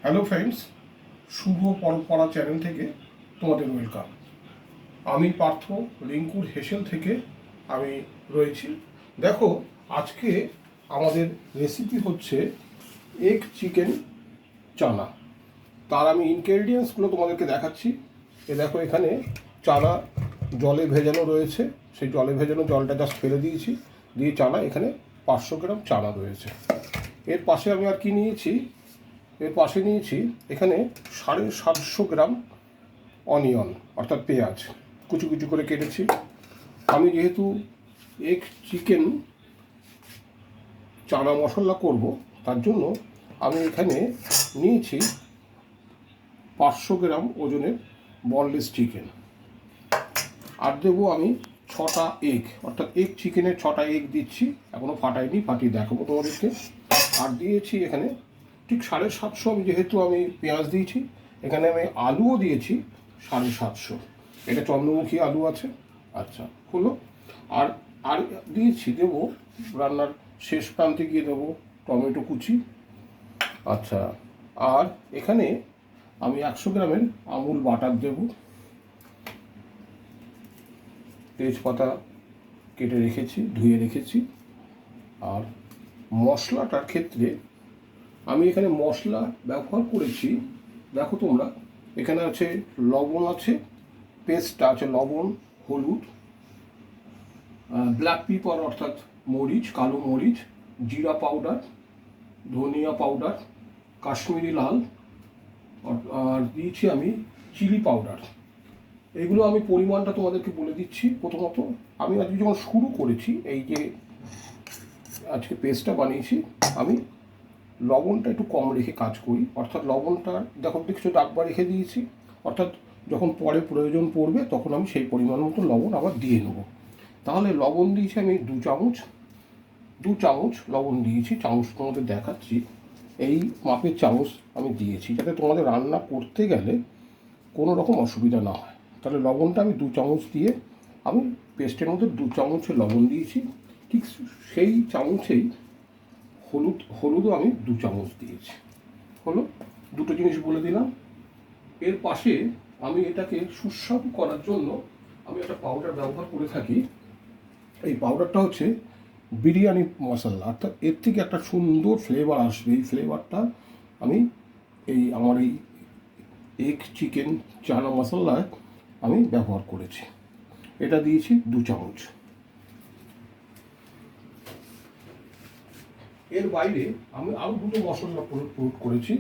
Hello friends, শুভ পরম্পরা channel থেকে তোমাদের ওয়েলকাম। আমি পার্থ রিঙ্কুর হেসেল থেকে আমি রয়েছি। দেখো, আজকে আমাদের রেসিপি হচ্ছে এগ চিকেন চানা। তার আমি ইনগ্রেডিয়েন্টসগুলো তোমাদেরকে দেখাচ্ছি। দেখো, এখানে চানা জলে ভেজানো রয়েছে, সেই জলে ভেজানো জলটা জাস্ট ফেলে দিয়েছি, দিয়ে চানা এখানে 500 গ্রাম চানা রয়েছে। এর পাশে আমি আর কি নিয়েছি, এর পাশে নিয়েছি এখানে 750 গ্রাম অনিয়ন অর্থাৎ পেঁয়াজ কুচু কুচু করে কেটেছি। আমি যেহেতু এগ চিকেন চানা মশলা করব, তার জন্য আমি এখানে নিয়েছি 500 গ্রাম ওজনের বনলেস চিকেন। আর দেবো আমি 6টা এগ, অর্থাৎ এগ চিকেনের 6টা এগ দিচ্ছি, এখনও ফাটাইনি, ফাটিয়ে দেখাবো তোমাদেরকে। আর দিয়েছি এখানে ঠিক 750, আমি যেহেতু আমি পেঁয়াজ দিয়েছি, এখানে আমি আলুও দিয়েছি 750। এটা চন্দ্রমুখী আলু আছে। আচ্ছা, হলো। আর আর দিয়েছি, দেবো রান্নার শেষ প্রান্তে গিয়ে দেবো টমেটো কুচি। আচ্ছা, আর এখানে আমি 100 গ্রামের আমুল বাটার দেবো। তেজপাতা কেটে রেখেছি, ধুয়ে রেখেছি। আর মশলাটার ক্ষেত্রে আমি এখানে মশলা ব্যবহার করেছি, দেখো তোমরা, এখানে আছে লবণ, আছে পেস্টটা আছে লবণ, হলুদ, ব্ল্যাক পেপার অর্থাৎ মরিচ, কালো মরিচ, জিরা পাউডার, ধনিয়া পাউডার, কাশ্মীরি লাল, আর দিয়েছি আমি চিলি পাউডার। এগুলো আমি পরিমাণটা তোমাদেরকে বলে দিচ্ছি। প্রথমত আমি আজকে যখন শুরু করেছি, এই যে আজকে পেস্টটা বানিয়েছি, আমি লবণটা একটু কম রেখে কাজ করি, অর্থাৎ লবণটা দেখছো ডাকবার রেখে দিয়েছি, অর্থাৎ যখন পরে প্রয়োজন পড়বে তখন আমি সেই পরিমাণ মতো লবণ আবার দিয়ে নেবো। তাহলে লবণ দিয়েছি আমি 2 চামচ লবণ দিয়েছি, চামচ তোমাদের দেখাচ্ছি, এই মাপের চামচ আমি দিয়েছি, যাতে তোমাদের রান্না করতে গেলে কোনো রকম অসুবিধা না হয়। তাহলে লবণটা আমি 2 চামচ দিয়ে, আমি পেস্টের মধ্যে 2 চামচ লবণ দিয়েছি। ঠিক সেই চামচেই হলুদও আমি 2 চামচ দিয়েছি। হলো, দুটো জিনিস বলে দিলাম। এর পাশে আমি এটাকে সুস্বাদু করার জন্য আমি একটা পাউডার ব্যবহার করে থাকি। এই পাউডারটা হচ্ছে বিরিয়ানি মশলা, অর্থাৎ এর থেকে একটা সুন্দর ফ্লেভার আসবে। এই ফ্লেভারটা আমি আমার এই এগ চিকেন চানা মশলায় আমি ব্যবহার করেছি। এটা দিয়েছি 2 চামচ। এর বাইরে আমি আরও দুটো মশলা প্রয়োগ করেছি।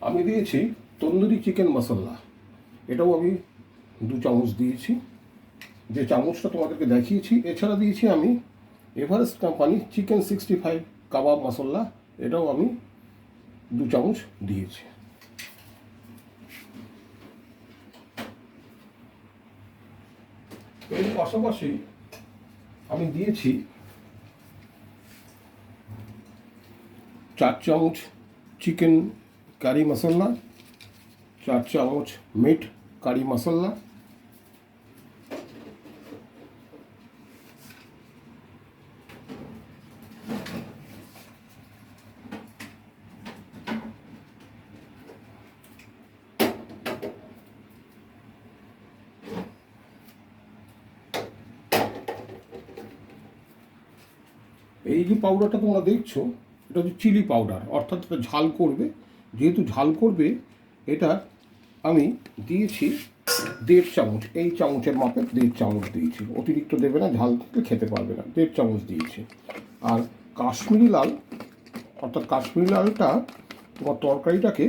আমি দিয়েছি তন্দুরি চিকেন মশলা, এটাও আমি 2 চামচ দিয়েছি, যে চামচটা তোমাদেরকে দেখিয়েছি। এছাড়া দিয়েছি আমি এভারেস্ট কোম্পানি চিকেন 65 কাবাব মশলা, এটাও আমি 2 চামচ দিয়েছি। এর পাশাপাশি আমি দিয়েছি 4 চামচ চিকেন কারি মশলা, 4 চামচ মিট কারি মশলা, এই যে পাউডারটা তোমরা দেখছো, এটা হচ্ছে চিলি পাউডার, অর্থাৎ এটা ঝাল করবে। যেহেতু ঝাল করবে, এটা আমি দিয়েছি 1.5 চামচ, এই চামচের মাপে 1.5 চামচ দিয়েছি, অতিরিক্ত দেবে না, ঝাল খেতে পারবে না, 1.5 চামচ দিয়েছি। আর কাশ্মীরি লাল, অর্থাৎ কাশ্মীরি লালটা তোমার তরকারিটাকে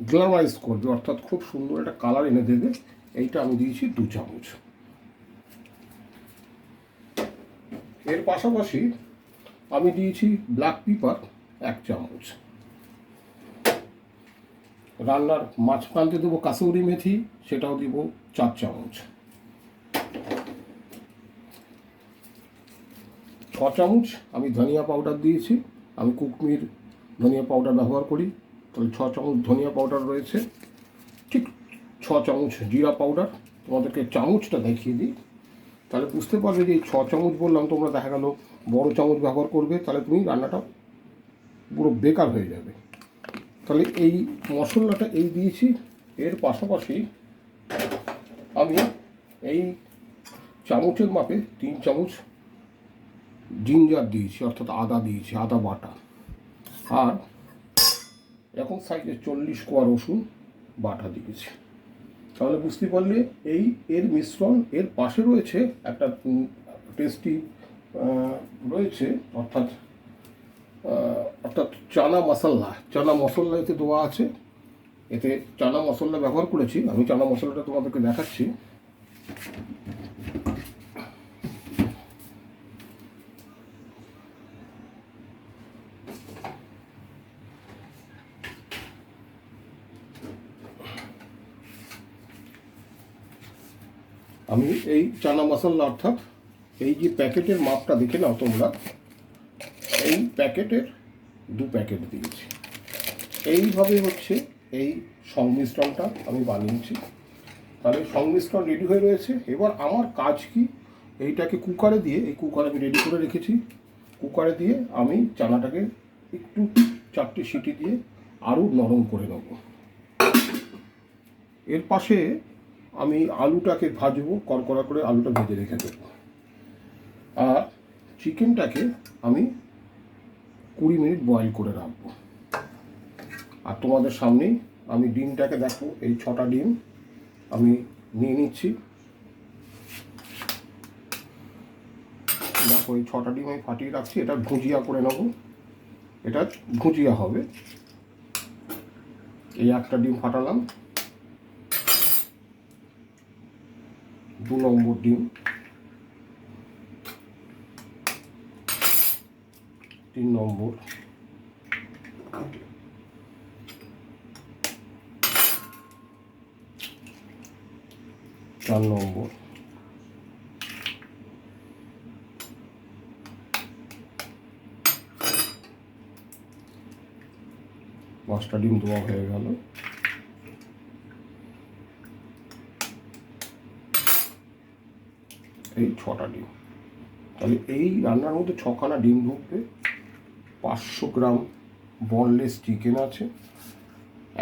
গ্লামারাইজ করবে, অর্থাৎ খুব সুন্দর একটা কালার এনে দেবে, এইটা আমি দিয়েছি 2 চামচ। এর পাশাপাশি আমি দিয়েছি ব্ল্যাক পেপার 1 চামচ। রান্নার মাঝখানতে দেবো কাসুরি মেথি, সেটাও দিব 4 চামচ। 6 চামচ আমি ধনিয়া পাউডার দিয়েছি, আমি কুকমির ধনিয়া পাউডার ব্যবহার করি, তাহলে 6 চামচ ধনিয়া পাউডার রয়েছে। ঠিক 6 চামচ জিরা পাউডার, তোমাদেরকে চামচটা দেখিয়ে দিই, তাহলে বুঝতে পারবে যে এই 6 চামচ বললাম, তোমরা দেখা গেল বড় চামচ ব্যবহার করবে, তাহলে তুমি রান্নাটা পুরো বেকার হয়ে যাবে। তাহলে এই মশলাটা এই দিয়েছি, এর পাশাপাশি আমি এই চামচের মাপে 3 চামচ জিঞ্জার দিয়েছি, অর্থাৎ আদা দিয়েছি, আদা বাটা। আর এখন সাইজে 40 কোয়া রসুন বাটা দিয়েছি। তাহলে বুঝতে পারলে এই এর মিশ্রণ। এর পাশে রয়েছে একটা টেস্টি রয়েছে, অর্থাৎ চানা মশলা এতে দেওয়া আছে। এতে চানা মশলা ব্যবহার করেছি আমি। চানা মশলাটা তোমাদেরকে দেখাচ্ছি। আমি এই চানা মশলা, অর্থাৎ এই যে প্যাকেটের মাপটা দেখে নাও তোমরা, এই প্যাকেটের 2 প্যাকেট দিয়েছি। এইভাবে হচ্ছে এই সংমিশ্রণটা আমি বানিয়েছি। তাহলে সংমিশ্রণ রেডি হয়ে রয়েছে। এবার আমার কাজ কি, এইটাকে কুকারে দিয়ে, এই কুকার আমি রেডি করে রেখেছি, কুকারে দিয়ে আমি চানাটাকে একটু 4টে সিটি দিয়ে আরও নরম করে নেব। এর পাশে আমি আলুটাকে ভাজবো, কড়কড়া করে আলুটা ভেজে রেখে দেবো। আর চিকেনটাকে আমি 20 মিনিট বয়েল করে রাখবো। আর তোমাদের সামনেই আমি ডিমটাকে দেখো, এই 6টা ডিম আমি নিয়ে নিচ্ছি। দেখো এই 6টা ডিম আমি ফাটিয়ে রাখছি। এটা ভুজিয়া করে নেবো, এটা ভুজিয়া হবে। এই একটা ডিম ফাটালাম, 2 নম্বর ডিম, 3 নম্বর, 4 নম্বর, 5টা ডিম দেওয়া হয়ে গেল। এই 6টা ডিম। তাহলে এই রান্নার মধ্যে 6খানা ডিম ঢুকবে। 500 গ্রাম বনলেস চিকেন আছে,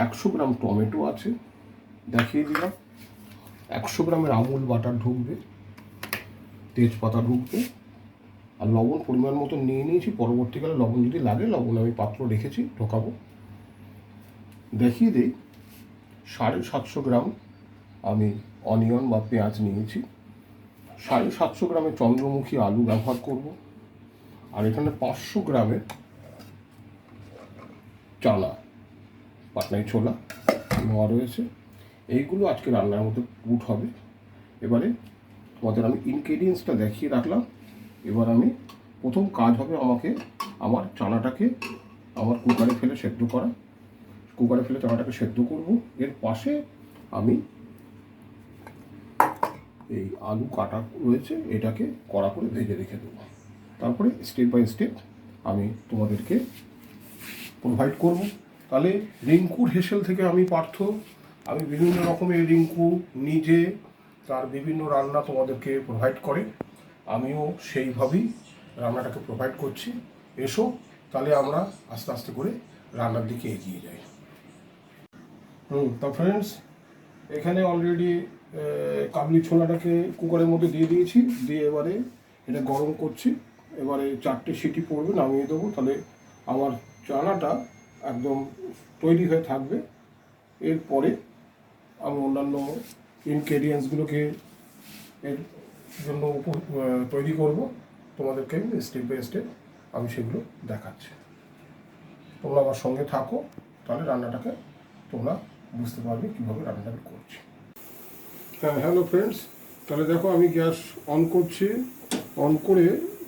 100 গ্রাম টমেটো আছে, দেখিয়ে দিলাম। 100 গ্রামের আমুল বাটার ঢুকবে, তেজপাতা ঢুকবে, আর লবণ পরিমাণ মতো নিয়ে নিয়েছি। পরবর্তীকালে লবণ যদি লাগে, লবণ আমি পাত্র রেখেছি, ঢোকাবো। দেখিয়ে দিই, 750 গ্রাম আমি অনিয়ন বা পেঁয়াজ নিয়েছি। 750 গ্রামের চন্দ্রমুখী আলু ব্যবহার করব। আর এখানে 500 গ্রামের চানা, পাটনাই ছোলা নেওয়া রয়েছে। এইগুলো আজকে রান্নার মধ্যে পুট হবে। এবারে তোমাদের আমি ইনগ্রেডিয়েন্টসটা দেখিয়ে রাখলাম। এবার আমি প্রথম কাজ হবে আমাকে আমার চানাটাকে আমার কুকারে ফেলে সেদ্ধ করা। কুকারে ফেলে চানাটাকে সেদ্ধ করব। এর পাশে আমি এই আলু কাটা রয়েছে, এটাকে কড়া করে ভেজে রেখে দেবো। তারপরে স্টেপ বাই স্টেপ আমি তোমাদেরকে প্রোভাইড করব। তাহলে রিঙ্কুর হেসেল থেকে আমি পার্থ, আমি বিভিন্ন রকমের রিঙ্কু নিজে তার বিভিন্ন রান্না তোমাদেরকে প্রোভাইড করে, আমিও সেইভাবেই রান্নাটাকে প্রোভাইড করছি। এসো তাহলে আমরা আস্তে আস্তে করে রান্নার দিকে এগিয়ে যাই। তা ফ্রেন্ডস, এখানে অলরেডি কাবলি ছোলাটাকে কুকারের মধ্যে দিয়ে দিয়েছি। দিয়ে এবারে এটা গরম করছি। এবারে 4টে সিটি পড়বে, নামিয়ে দেবো। তাহলে আমার চানাটা একদম তৈরি হয়ে থাকবে। এরপরে আমি অন্যান্য ইনগ্রেডিয়েন্টসগুলোকে এর জন্য তৈরি করব। তোমাদেরকে স্টেপ বাই স্টেপ আমি সেগুলো দেখাচ্ছি। তোমরা আমার সঙ্গে থাকো, তাহলে রান্নাটাকে তোমরা বুঝতে পারবে কীভাবে রান্নাটা করছি। হ্যাঁ, হ্যালো ফ্রেন্ডস, তাহলে দেখো আমি গ্যাস অন করছি। অন করে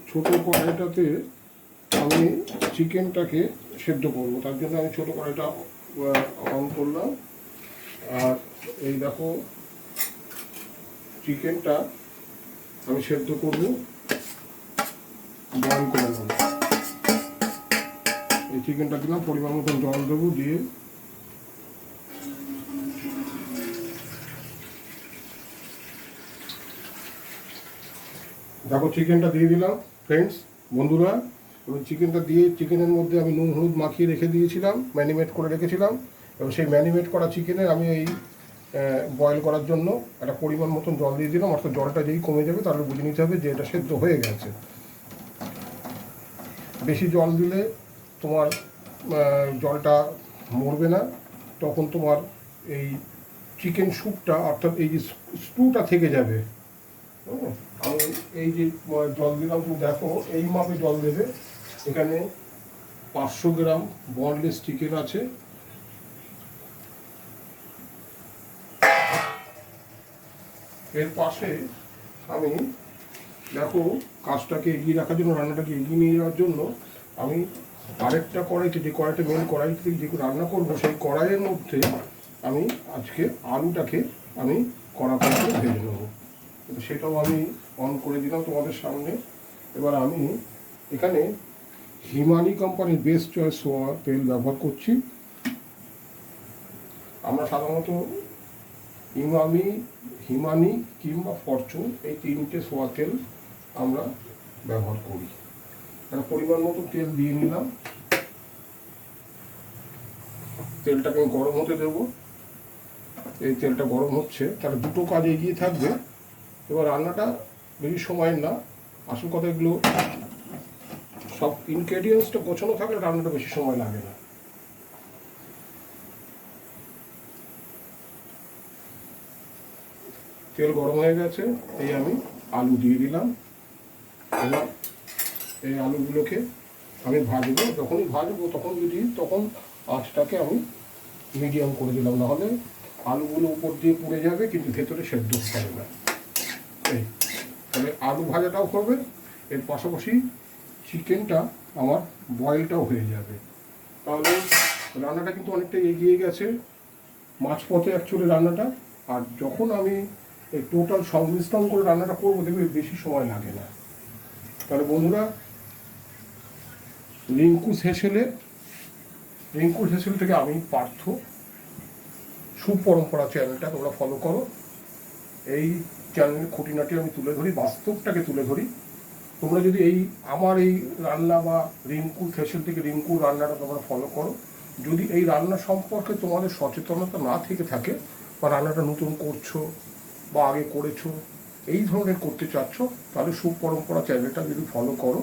ছোটো কড়াইটাতে আমি চিকেনটাকে সেদ্ধ করবো। তার জন্য আমি ছোটো কড়াইটা অন করলাম। আর এই দেখো চিকেনটা আমি সেদ্ধ করবো, বয়েল করে নেবো। এই চিকেনটা দিলাম, পরিমাণ মতন জল দেবো। দিয়ে দেখো চিকেনটা দিয়ে দিলাম। ফ্রেন্ডস, বন্ধুরা, এবং চিকেনটা দিয়ে চিকেনের মধ্যে আমি নুন হলুদ মাখিয়ে রেখে দিয়েছিলাম, ম্যারিনেট করে রেখেছিলাম। এবং সেই ম্যারিনেট করা চিকেনে আমি এই বয়েল করার জন্য একটা পরিমাণ মতন জল দিয়ে দিলাম। অর্থাৎ জলটা যেই কমে যাবে তাহলে বুঝে নিতে হবে যে এটা সেদ্ধ হয়ে গেছে। বেশি জল দিলে তোমার জলটা মরবে না, তখন তোমার এই চিকেন স্যুপটা অর্থাৎ এই যে স্টুটা থেকে যাবে। আমি এই যে জল দিলাম, তুমি দেখো এই মাপে জল দেবে। এখানে 500 গ্রাম বনলেস চিকেন আছে। এর পাশে আমি দেখো কাজটাকে এগিয়ে রাখার জন্য, রান্নাটাকে এগিয়ে নিয়ে যাওয়ার জন্য আমি আরেকটা কড়াইতে, যে কড়াইটা মেন কড়াইতে যে রান্না করবো সেই কড়াইয়ের মধ্যে আমি আজকে আলুটাকে আমি কড়া করে ভেজে নেবো। সেটাও আমি অন করে দিলাম তোমাদের সামনে। এবার আমি এখানে হিমানি কোম্পানির বেস্ট চয়েস সোয়া তেল ব্যবহার করছি। আমরা সাধারণত হিমানি কিংবা ফরচুন এই 3টে সোয়া তেল আমরা ব্যবহার করি। একটা পরিমাণ মতো তেল দিয়ে নিলাম। তেলটাকে আমি গরম হতে দেবো। এই তেলটা গরম হচ্ছে, তাহলে দুটো কাজ এগিয়ে থাকবে। এবার রান্নাটা বেশি সময় না, আসল কথা এগুলো সব ইনগ্রেডিয়েন্টসটা গোছানো থাকলে রান্নাটা বেশি সময় লাগে না। তেল গরম হয়ে গেছে, এই আমি আলু দিয়ে দিলাম। এবার এই আলুগুলোকে আমি ভাজবো। যখনই ভাজবো তখন আঁচটাকে আমি মিডিয়াম করে দিলাম, নাহলে আলুগুলো উপর দিয়ে পুড়ে যাবে কিন্তু ভেতরে সেদ্ধ হবে না। এই তাহলে আলু ভাজাটাও হবে, এর পাশাপাশি চিকেনটা আমার বয়েলটাও হয়ে যাবে। তাহলে রান্নাটা কিন্তু অনেকটা এগিয়ে গেছে, মাঝপথে অ্যাকচুয়ালি রান্নাটা। আর যখন আমি এই টোটাল সংমিশ্রণ করে রান্নাটা করবো দেখবে বেশি সময় লাগে না। তাহলে বন্ধুরা, রিঙ্কুস হেসেল থেকে আমি পার্থ, সুপরম্পরা চ্যানেলটা তোমরা ফলো করো। এই চ্যানেলের খুঁটিনাটি আমি তুলে ধরি, বাস্তবটাকে তুলে ধরি। তোমরা যদি আমার এই রান্না বা রিঙ্কুর হেসেল থেকে রিঙ্কুর রান্নাটা তোমরা ফলো করো, যদি এই রান্না সম্পর্কে তোমাদের সচেতনতা না থেকে থাকে বা রান্নাটা নতুন করছো বা আগে করেছো, এই ধরনের করতে চাচ্ছ, তাহলে সুপরম্পরা চ্যানেলটা যদি ফলো করো,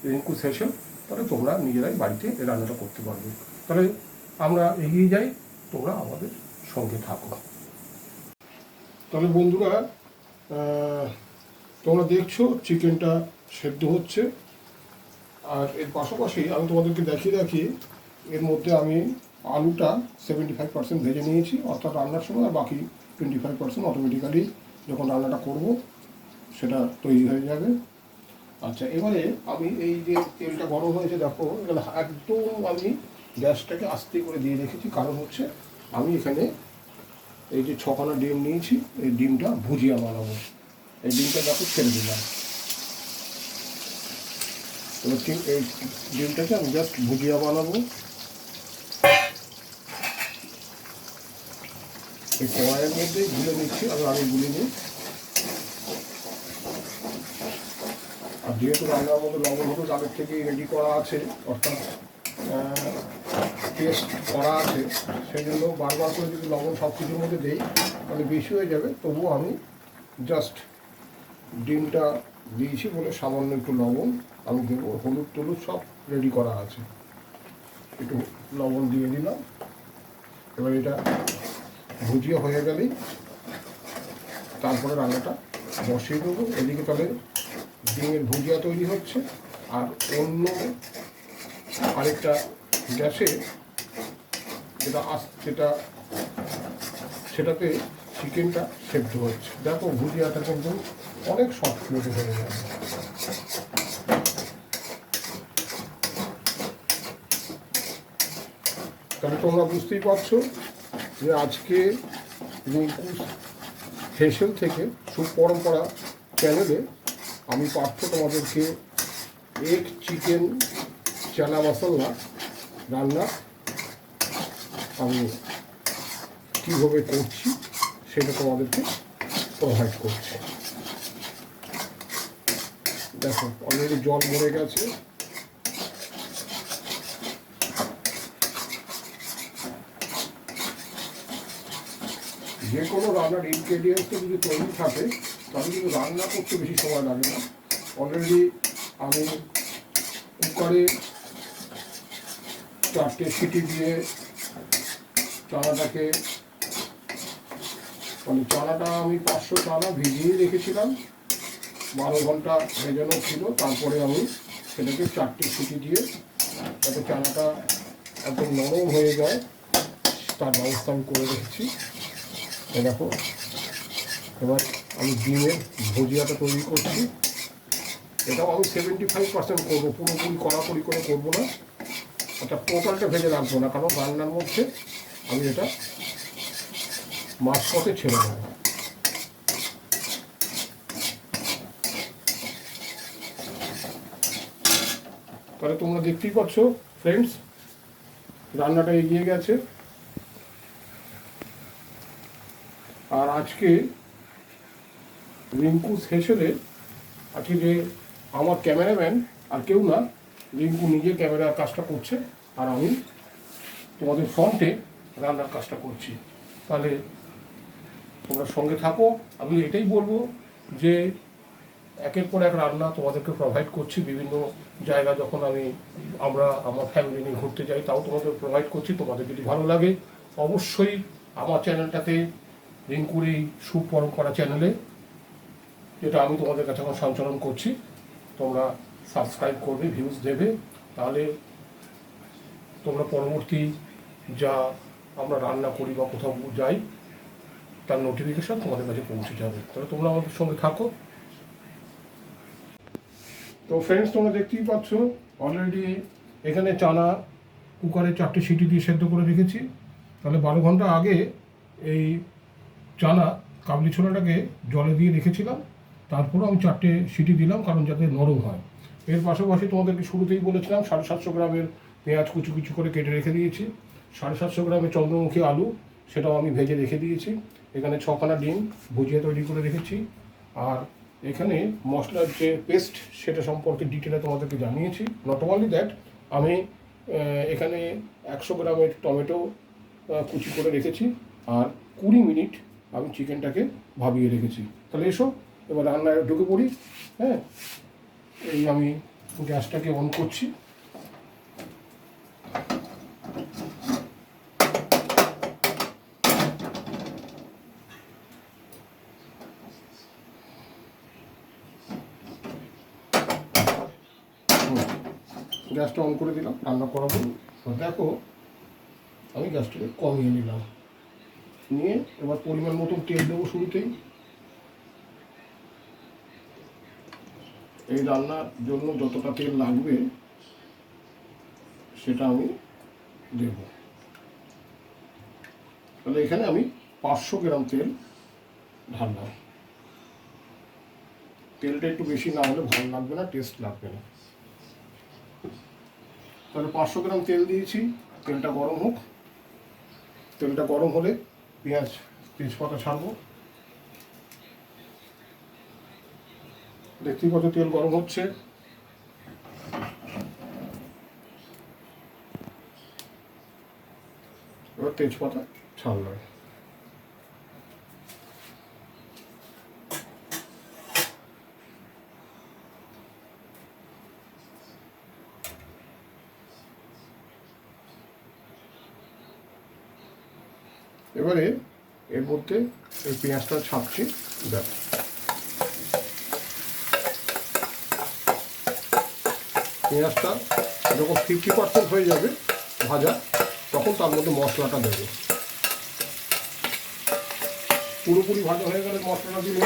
রিঙ্কুস হেসেল, তাহলে তোমরা নিজেরাই বাড়িতে এই রান্নাটা করতে পারবে। তাহলে আমরা এগিয়ে যাই, তোমরা আমাদের সঙ্গে থাকো। তাহলে বন্ধুরা, তোমরা দেখছো চিকেনটা সেদ্ধ হচ্ছে। আর এর পাশাপাশি আমি তোমাদেরকে দেখিয়ে এর মধ্যে আমি আলুটা 75% ভেজে নিয়েছি, অর্থাৎ রান্নার সময়, আর বাকি 25% অটোমেটিক্যালি যখন রান্নাটা করব সেটা তৈরি হয়ে যাবে। আচ্ছা, এবারে আমি এই যে তেলটা গরম হয়েছে দেখো, এখানে একদম আমি গ্যাসটাকে আস্তে করে দিয়ে রেখেছি। কারণ হচ্ছে আমি এখানে এই যে 6খানা ডিম নিয়েছি, এই ডিমটা ভুজিয়া বানাবো। এই ডিমটা দেখো ছেড়ে দিলাম। এবার ঠিক এই ডিমটাকে আমি জাস্ট ভুজিয়া বানাবো। এই কড়াইয়ের মধ্যে গুলে নিচ্ছি, আমি গুলে নিই। আর যেহেতু রান্নার মধ্যে লবণ হলুদ আগের থেকেই রেডি করা আছে, অর্থাৎ টেস্ট করা আছে, সেই জন্য বারবার করে যদি লবণ সব কিছুর মধ্যে দিই তাহলে বেশি হয়ে যাবে। তবুও আমি জাস্ট ডিমটা দিয়েছি বলে সামান্য একটু লবণ আমি দেবো। হলুদ টলুদ সব রেডি করা আছে, একটু লবণ দিয়ে দিলাম। এবার এটা ভুজিয়া হয়ে গেলেই তারপরে রান্নাটা বসিয়ে দেবো। এদিকে তাহলে ডিমের ভুজিয়া তৈরি হচ্ছে, আর অন্য আরেকটা গ্যাসে সেটাতে চিকেনটা সেদ্ধ হচ্ছে। দেখো ভুজিয়াটা কিন্তু অনেক সফট হয়ে যাবে। তাহলে তোমরা বুঝতেই পারছো যে আজকে রিঙ্কুস হেসেল থেকে সুপরম্পরা চ্যানেলে আমি পার্থ তোমাদেরকে এগ চিকেন চানা মশলা রান্না আমি কীভাবে করছি সেটা তোমাদেরকে প্রোভাইড করছি। দেখো অলরেডি জল মরে গেছে, যে কোনো রান্নার ইনগ্রেডিয়েন্টসটা যদি তৈরি থাকে তাহলে কিন্তু রান্না করতে বেশি সময় লাগে না। অলরেডি আমি কুকারে 4টে সিটি দিয়ে চানাটাকে, মানে চানাটা আমি 500 চানা ভিজিয়ে রেখেছিলাম, 12 ঘন্টা ভেজানো ছিল। তারপরে আমি সেটাকে 4টে সিটি দিয়ে যাতে চানাটা একদম নরম হয়ে যায় তার ব্যবস্থা আমি করে রেখেছি। দেখো, এবার আমি ডিমের ভুজিয়াটা তৈরি করছি। এটাও আমি 75% করবো, পুরোপুরি কড়াকড়ি করে করবো না, অর্থাৎ টোটালটা ভেজে রাখবো না, কারণ রান্নার মধ্যে আমি এটা মাঝপথে ছেড়ে দেবো। তাহলে তোমরা দেখতেই পাচ্ছ ফ্রেন্ডস, রান্নাটা এগিয়ে গেছে। আর আজকে রিঙ্কু হেসেলে, আজকে যে আমার ক্যামেরাম্যান আর কেউ না, রিঙ্কু নিজে ক্যামেরার কাজটা করছে আর আমি তোমাদের ফ্রন্টে রান্নার কাজটা করছি। তাহলে তোমরা সঙ্গে থাকো। আমি এটাই বলবো যে একের পর এক রান্না তোমাদেরকে প্রোভাইড করছি। বিভিন্ন জায়গা যখন আমরা আমার ফ্যামিলি নিয়ে ঘুরতে যাই, তাও তোমাদের প্রোভাইড করছি। তোমাদের যদি ভালো লাগে অবশ্যই আমার চ্যানেলটাতে, রিঙ্কুর এই সুপরম্পরা চ্যানেলে, যেটা আমি তোমাদের কাছে এখন সঞ্চালন করছি, তোমরা সাবস্ক্রাইব করবে, ভিউজ দেবে, তাহলে তোমরা পরবর্তী যা আমরা রান্না করি বা কোথাও যাই তার নোটিফিকেশন তোমাদের কাছে পৌঁছে যাবে। তাহলে তোমরা আমাদের সঙ্গে থাকো। তো ফ্রেন্ডস, তোমরা দেখতেই পাচ্ছ অলরেডি এখানে চানা কুকারে 4টে সিটি দিয়ে সেদ্ধ করে রেখেছি। তাহলে 12 ঘন্টা আগে এই চানা কাবলি ছোলাটাকে জলে দিয়ে রেখেছিলাম, তারপরেও আমি 4টে সিটি দিলাম কারণ যাতে নরম হয়। এর পাশাপাশি তোমাদেরকে শুরুতেই বলেছিলাম 750 গ্রামের পেঁয়াজ কুচি কুচি করে কেটে রেখে দিয়েছি, 750 গ্রামের চন্দ্রমুখী আলু সেটাও আমি ভেজে রেখে দিয়েছি, এখানে 6খানা ডিম ভুজিয়া তৈরি করে রেখেছি। আর এখানে মশলার যে পেস্ট সেটা সম্পর্কে ডিটেলে তোমাদেরকে জানিয়েছি। নট অনলি দ্যাট, আমি এখানে 100 গ্রামের টমেটো কুচি করে রেখেছি আর 20 মিনিট আমি চিকেনটাকে ভাবিয়ে রেখেছি। তাহলে এসো এবার রান্নায় ঢুকে পড়ি। হ্যাঁ, এই আমি গ্যাসটাকে অন করছি। গ্যাসটা অন করে দিলাম, রান্না করাবো। দেখো আমি গ্যাসটাকে কমিয়ে নিলাম, নিয়ে এবার পরিমাণ মতন তেল দেবো শুরুতেই। এই রান্নার জন্য যতটা তেল লাগবে সেটা আমি দেব। তাহলে এখানে আমি 500 গ্রাম তেল ঢাললাম। তেলটা একটু বেশি না হলে ভালো লাগবে না, টেস্ট লাগবে না। তাহলে 500 গ্রাম তেল দিয়েছি, তেলটা গরম হোক। তেলটা গরম হলে পেঁয়াজ তেজপাতা ছাড়বো। দেখতেই কত তেল গরম হচ্ছে। এবার তেজপাতা ছাড়লাম। এবারে এর মধ্যে এই পেঁয়াজটা ছাপছি। দেখ, পেঁয়াজটা যখন 50% হয়ে যাবে ভাজা, তখন তার মধ্যে মশলাটা দেবে। পুরোপুরি ভাজা হয়ে গেলে মশলাটা দিলে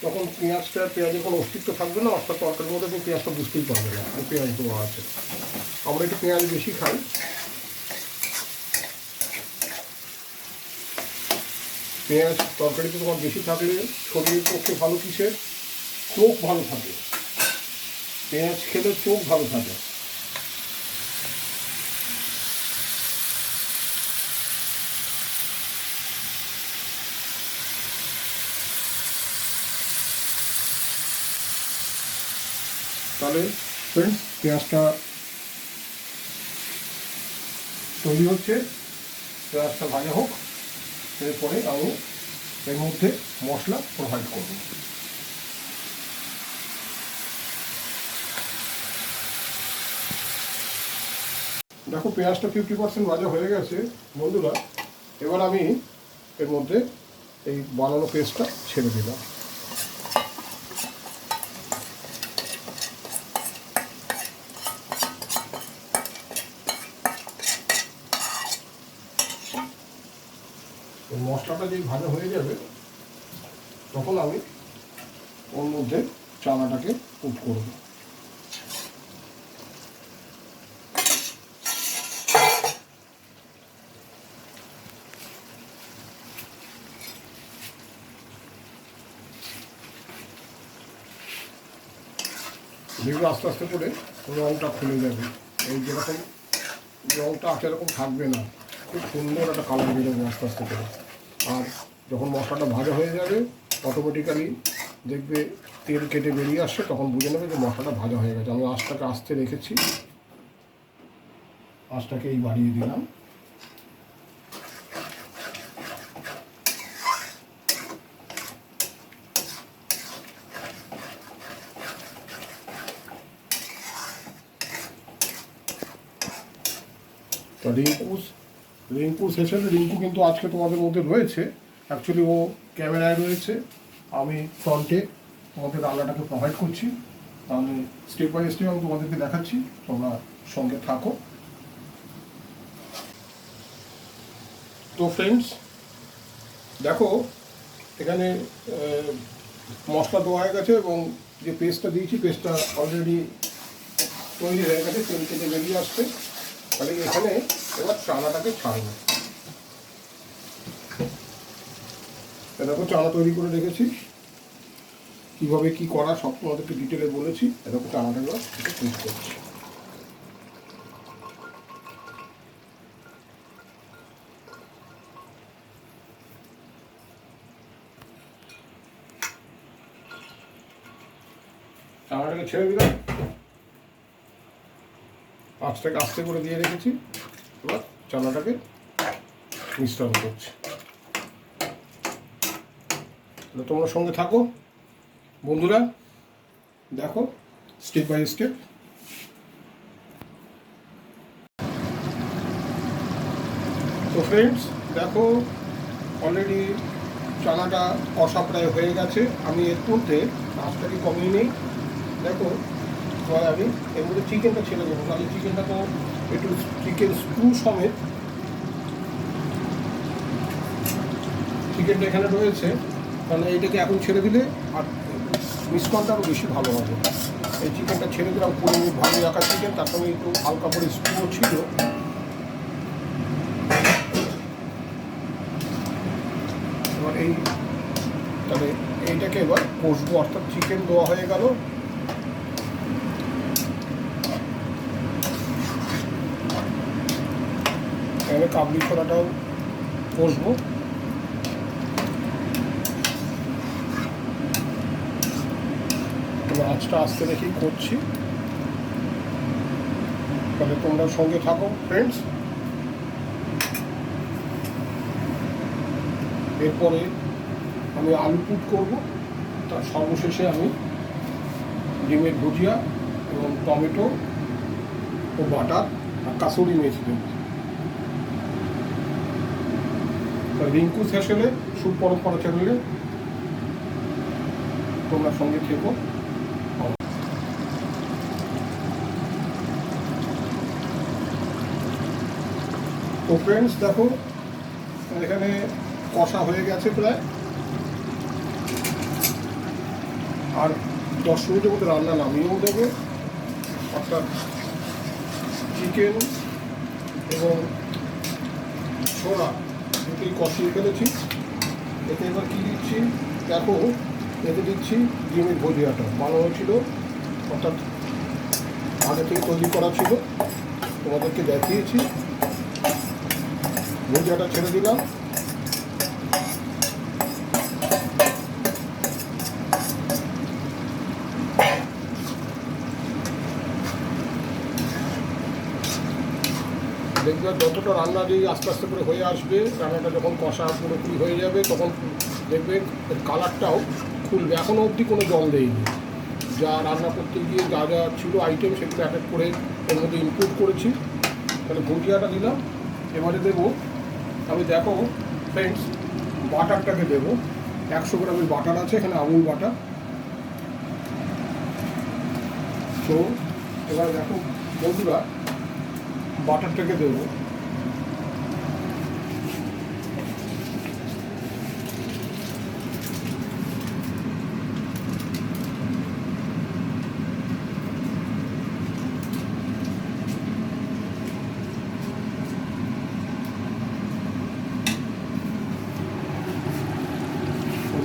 তখন পেঁয়াজের কোনো অস্তিত্ব থাকবে না, অর্থাৎ তরকারির মধ্যে তুমি পেঁয়াজটা বুঝতেই পারবে না পেঁয়াজ দেওয়া আছে। আমরা একটু পেঁয়াজ বেশি খাই। পেঁয়াজ তরকারিতে তোমার বেশি থাকলে শরীরের পক্ষে ভালো, কিসের? চোখ ভালো থাকে। পেঁয়াজ খেলে চোখ ভালো থাকে। তাহলে ফ্রেন্ডস, পেঁয়াজটা তৈরি হচ্ছে, পেঁয়াজটা ভাজা হোক। এরপরে আমি এর মধ্যে মশলা প্রোভাইড করব। দেখো পেঁয়াজটা 50% ভাজা হয়ে গেছে বন্ধুরা। এবার আমি এর মধ্যে এই বানানো পেস্টটা ছেড়ে দিলাম। মশলাটা যেই ভাজা হয়ে যাবে তখন আমি ওর মধ্যে চানাটাকে পুট করব। দেখবে আস্তে আস্তে করে রঙটা খুলে যাবে। এই যেরকম রঙটা আছে এরকম থাকবে না, খুব সুন্দর একটা কালার বেরোবে আস্তে আস্তে করে। আর যখন মশলাটা ভাজা হয়ে যাবে অটোমেটিক্যালি দেখবে তেল কেটে বেরিয়ে আসছে, তখন বুঝে নেবে যে মশলাটা ভাজা হয়ে গেছে। আমি আঁচটাকে আস্তে রেখেছি, আঁচটাকে এই বাড়িয়ে দিলাম। তো রিঙ্কু সেশন, রিঙ্কু কিন্তু আজকে তোমাদের মধ্যে রয়েছে। অ্যাকচুয়ালি ও ক্যামেরায় রয়েছে, আমি ফ্রন্টে তোমাদের রান্নাটাকে প্রোভাইড করছি। তাহলে স্টেপ বাই স্টেপ আমি তোমাদেরকে দেখাচ্ছি, তোমরা সঙ্গে থাকো। তো ফ্রেন্ডস দেখো, এখানে মশলা দেওয়া হয়ে গেছে এবং যে পেস্টটা দিয়েছি পেস্টটা অলরেডি তৈরি হয়ে গেছে, তেল কেটে বেরিয়ে আসছে। তাহলে এখানে এবার চানাটাকে ছাড়বো। দেখো চানা তৈরি করে রেখেছি, কীভাবে কী করা সব তোমাদেরকে ডিটেলে বলেছি। এরকম চানাটা এবার পিস করছি। চানাটাকে ছেড়ে দিলাম, আঁচটাকে আস্তে করে দিয়ে রেখেছি। এবার চানাটাকে মিশ্রণ করছি। তোমরা সঙ্গে থাকো বন্ধুরা, দেখো স্টেপ বাই স্টেপ। তো ফ্রেন্ডস দেখো, অলরেডি চানাটা কষা প্রায় হয়ে গেছে। আমি এর মধ্যে আঁচটাকে কমিয়ে নিই। দেখো এবার আমি এর মধ্যে চিকেনটা ছেড়ে দেবো, তাহলে চিকেনটা তো একটু চিকেন স্টু সমেত চিকেনটা এখানে রয়েছে, তাহলে এইটাকে এখন ছেড়ে দিলে আর মিশ্রণটা আরও বেশি ভালো হবে। এই চিকেনটা ছেড়ে দিলাম, 20 মিনিট ভালো রাখা চিকেন, তার সঙ্গে একটু হালকা করে স্টুও ছিল। এবার তাহলে এইটাকে এবার কষবো, অর্থাৎ চিকেন দেওয়া হয়ে গেল। এখানে কাবলি ছোলাটাও কষবো। আঁচটা আস্তে রেখেই করছি, তাহলে তোমরা সঙ্গে থাকো ফ্রেন্ডস। এরপরে আমি আলু পুট করব, তার সর্বশেষে আমি ডিমের ভুজিয়া এবং টমেটো ও বাটার আর কাসুরি মেথি দেব। রিঙ্কু সেশনে সুপ পরম্পরা চ্যানেলে তোমরা সঙ্গে থেকো। তো ফ্রেন্ডস দেখো, এখানে কষা হয়ে গেছে প্রায়, আর 10 মিনিটের মধ্যে রান্না নামিয়েও দেবে। অর্থাৎ চিকেন এবং ছোলা দুটোই কষিয়ে ফেলেছি। এতে এবার কী দিচ্ছি দেখো, এতে দিচ্ছি ডিমের ভুজিয়াটা বানানো ছিল, অর্থাৎ আগে থেকে তৈরি করা ছিল, তোমাদেরকে দেখিয়েছি। ভুজিয়াটা ছেড়ে দিলাম। দেখবে যতটা রান্না দিয়ে আস্তে আস্তে করে হয়ে আসবে, রান্নাটা যখন কষা পুরোপুরি হয়ে যাবে তখন দেখবেন এর কালারটাও খুলবে। এখনও অবধি কোনো জল দেয়নি। যা রান্না করতে গিয়ে যা যা ছিল আইটেম সেগুলো এক এক করে এর মধ্যে ইনক্লুড করেছি। তাহলে ভুজিয়াটা দিলাম। এবারে দেবো আমি, দেখো ফ্রেন্ডস, বাটারটাকে দেবো। 100 গ্রামের বাটার আছে এখানে, আমুল বাটার। তো এবার দেখো বন্ধুরা, বাটারটাকে দেবো।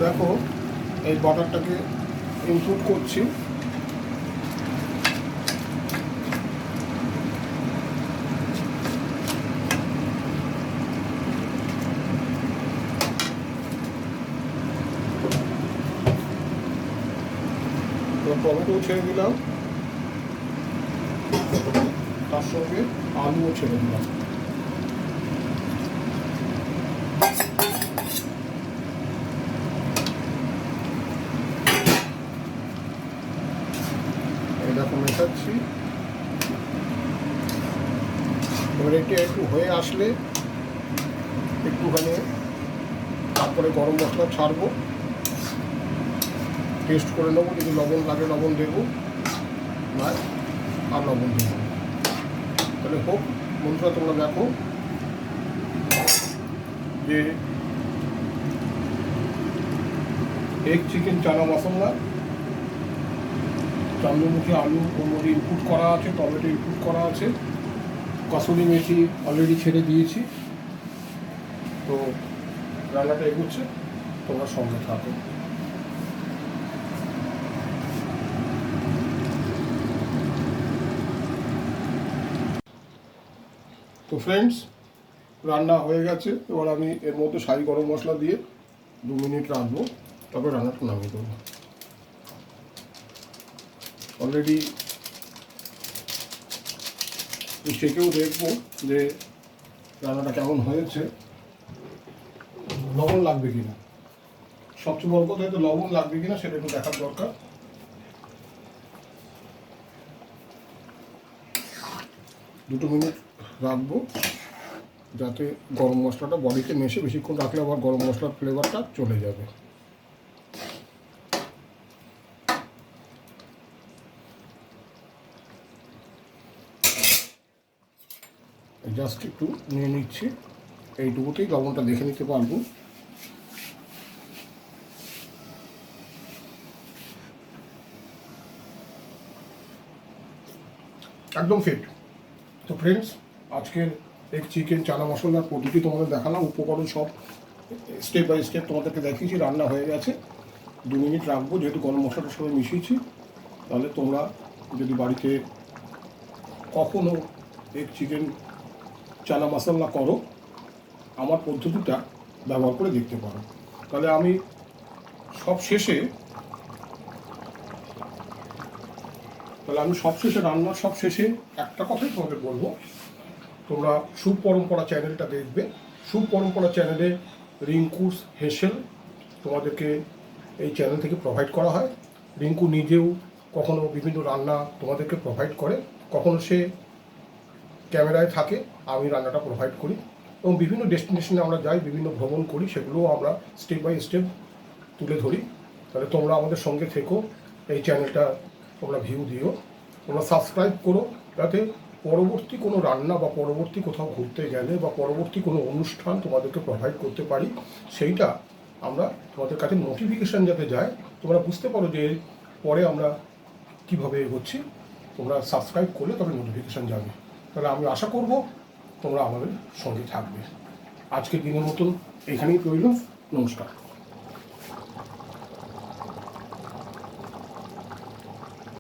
দেখো এই বাটারটাকে ইনক্লুড করছি। টমেটো ছেড়ে দিলাম, তার সঙ্গে আলুও ছেড়ে দিলাম। এরকম মেশাচ্ছি। এবার এটা একটু হয়ে আসলে একটুখানি তারপরে গরম মশলা ছাড়বো, টেস্ট করে নেবো, যদি লবণ লাগে লবণ দেবো, আর লবণ দেবো। তাহলে হোক বন্ধুরা, তোমরা দেখো যে এগ চিকেন চানা মশলা, চন্দ্রমুখী আলু ওর মধ্যে ইনপুট করা আছে, টমেটো ইনপুট করা আছে, কসুরি মেথি অলরেডি ছেড়ে দিয়েছি। তো রান্নাটা এগোচ্ছে, তোমরা সঙ্গে থাকো। তো ফ্রেন্ডস, রান্না হয়ে গেছে। এবার আমি এর মধ্যে শাহি গরম মশলা দিয়ে 2 মিনিট রাখবো, তবে রান্নাটা নামিয়ে দেবো। অলরেডি চেকেও দেখবো যে রান্নাটা কেমন হয়েছে, লবণ লাগবে কিনা। সবচেয়ে বড় কথা হয়তো লবণ লাগবে কিনা সেটা একটু দেখার দরকার। দুটো মিনিট রাখবো যাতে গরম মশলাটা বডিতে মেশে। বেশিক্ষণ রাখলে আবার গরম মশলার ফ্লেভারটা চলে যাবে। জাস্ট একটু নিয়ে নিচ্ছি, এইটুকুতেই লবণটা দেখে নিতে পারবো। একদম ফিট। তো ফ্রেন্ডস, আজকের এগ চিকেন চানা মশলার পদ্ধতি তোমাদের দেখালাম, উপকরণ সব স্টেপ বাই স্টেপ তোমাদেরকে দেখিয়েছি। রান্না হয়ে গেছে, 2 মিনিট রাখবো, যেহেতু গরম মশলাটার সঙ্গে মিশিয়েছি। তাহলে তোমরা যদি বাড়িতে কখনও এগ চিকেন চানা মশলা করো, আমার পদ্ধতিটা ব্যবহার করে দেখতে পারো। তাহলে আমি সব শেষে রান্নার সব শেষে একটা কথাই তোমাদের বলবো, তোমরা সুপ পরম্পরা চ্যানেলটা দেখবে। সুপ পরম্পরা চ্যানেলে রিঙ্কুস হেসেল তোমাদেরকে এই চ্যানেল থেকে প্রোভাইড করা হয়। রিঙ্কু নিজেও কখনো বিভিন্ন রান্না তোমাদেরকে প্রোভাইড করে, কখনো সে ক্যামেরায় থাকে, আমি রান্নাটা প্রোভাইড করি। এবং বিভিন্ন ডেস্টিনেশনে আমরা যাই, বিভিন্ন ভ্রমণ করি, সেগুলোও আমরা স্টেপ বাই স্টেপ তুলে ধরি। তাহলে তোমরা আমাদের সঙ্গে থেকো, এই চ্যানেলটা তোমরা ভিউ দিও, তোমরা সাবস্ক্রাইব করো, যাতে পরবর্তী কোনো রান্না বা পরবর্তী কোথাও ঘুরতে গেলে বা পরবর্তী কোনো অনুষ্ঠান তোমাদেরকে প্রোভাইড করতে পারি, সেইটা আমরা তোমাদের কাছে নোটিফিকেশান যাতে যায়, তোমরা বুঝতে পারো যে পরে আমরা কীভাবে এগোচ্ছি। তোমরা সাবস্ক্রাইব করলে তবে নোটিফিকেশান যাবে। তাহলে আমি আশা করব তোমরা আমাদের সঙ্গে থাকবে। আজকের দিনের মতন এখানেই রইল। নমস্কার।